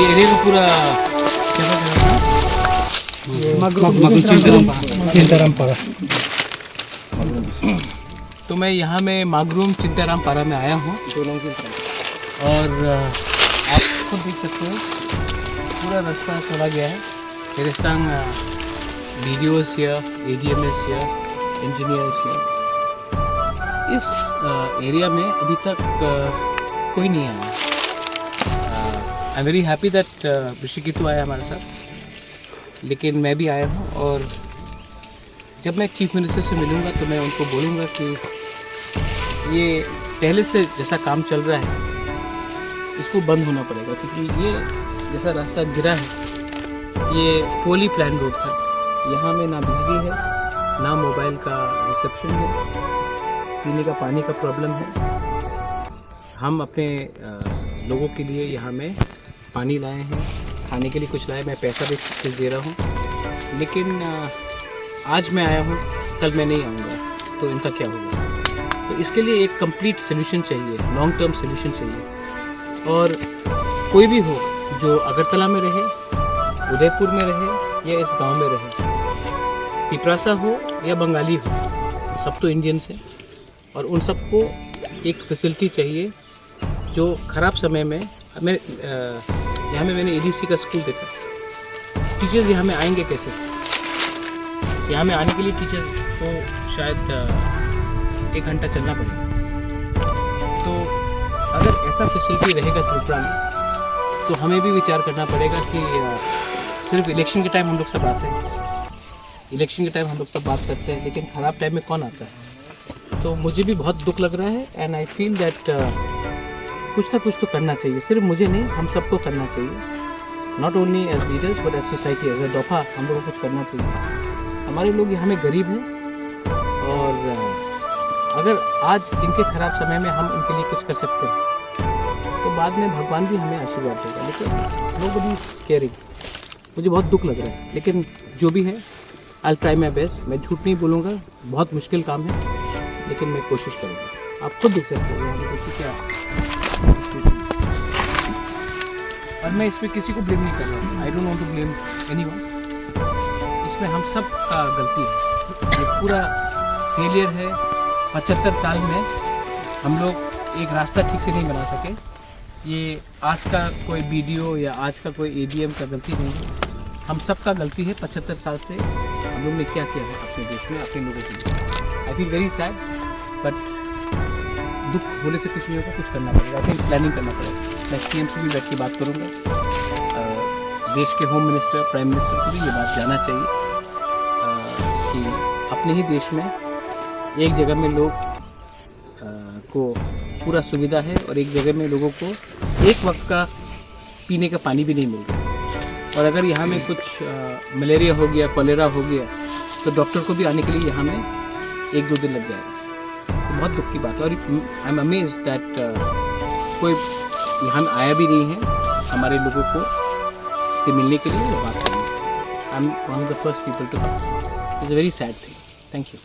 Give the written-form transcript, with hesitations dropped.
ये एरिया को पूरा चिंतारामपाड़ा। तो मैं यहाँ में मागरूम चिंतारामपाड़ा में आया हूँ और आप खुद देख सकते हो पूरा रास्ता चला गया है। हिंदुस्तान वीडियोस या ADMS या इंजीनियर्स या इस एरिया में अभी तक कोई नहीं आया। I am very happy that Rishiketu आया हमारे साथ, लेकिन मैं भी आया हूँ और जब मैं चीफ मिनिस्टर से मिलूँगा तो मैं उनको बोलूँगा कि ये पहले से जैसा काम चल रहा है इसको बंद होना पड़ेगा, क्योंकि ये जैसा रास्ता गिरा है ये पोली प्लान रोड था। यहाँ में ना बिजली है, ना मोबाइल का रिसेप्शन है, पीने का पानी का प्रॉब्लम है। हम अपने लोगों के लिए यहाँ में पानी लाए हैं, खाने के लिए कुछ लाए, मैं पैसा भी कुछ दे रहा हूँ, लेकिन आज मैं आया हूँ कल मैं नहीं आऊँगा तो इनका क्या होगा। तो इसके लिए एक कंप्लीट सोल्यूशन चाहिए, लॉन्ग टर्म सोल्यूशन चाहिए। और कोई भी हो जो अगरतला में रहे, उदयपुर में रहे या इस गांव में रहे, पिपरासा हो या बंगाली हो, सब तो इंडियंस हैं और उन सबको एक फैसिलिटी चाहिए जो ख़राब समय में मैं यहाँ में मैंने ADC का स्कूल देखा। टीचर्स यहाँ में आएंगे कैसे? यहाँ में आने के लिए टीचर को शायद 1 घंटा चलना पड़ेगा। तो अगर ऐसा फैसिलिटी रहेगा त्रिपुरा में तो हमें भी विचार करना पड़ेगा कि सिर्फ इलेक्शन के टाइम हम लोग सब आते हैं, इलेक्शन के टाइम हम लोग सब बात करते हैं, लेकिन ख़राब टाइम में कौन आता है? तो मुझे भी बहुत दुख लग रहा है एंड आई फील दैट कुछ ना कुछ तो करना चाहिए। सिर्फ मुझे नहीं, हम सबको करना चाहिए, not only as leaders but as society, as a दोफा हम लोगों को कुछ करना चाहिए। हमारे लोग यहाँ में गरीब हैं और अगर आज इनके ख़राब समय में हम इनके लिए कुछ कर सकते हैं तो बाद में भगवान भी हमें आशीर्वाद देगा। लेकिन नोबडी इज केयरिंग। मुझे बहुत दुख लग रहा है, लेकिन जो भी है आई ट्राई माई बेस्ट। मैं झूठ नहीं बोलूँगा, बहुत मुश्किल काम है, लेकिन मैं कोशिश करूँगा। आप खुद देख सकते हो यहाँ पे क्या, और मैं इसमें किसी को ब्लेम नहीं कर रहा हूँ। I don't want to blame anyone. इसमें हम सब का गलती है, ये पूरा फेलियर है। 75 साल में हम लोग एक रास्ता ठीक से नहीं बना सके। ये आज का कोई BDO या आज का कोई ADM का गलती नहीं है, हम सब का गलती है। 75 साल से हम लोग ने क्या किया है अपने देश में, अपने लोगों के लिए। I feel very sad, but दुख बोले से कुछ नहीं होगा, कुछ करना पड़ेगा। आई थिंक प्लानिंग करना पड़ेगा। मैं CM से भी बैठ के बात करूँगा, देश के होम मिनिस्टर, प्राइम मिनिस्टर को भी ये बात जाना चाहिए कि अपने ही देश में एक जगह में लोग को पूरा सुविधा है और एक जगह में लोगों को एक वक्त का पीने का पानी भी नहीं मिल रहा। और अगर यहाँ में कुछ मलेरिया हो गया, कॉलेरा हो गया, तो डॉक्टर को भी आने के लिए यहाँ में 1-2 दिन लग जाएगा। तो बहुत दुख की बात है और आई एम अमेज्ड दैट कोई यहाँ आया भी नहीं है हमारे लोगों को से मिलने के लिए बात करने। I am one of the first people to come. It's a very sad thing. Thank you.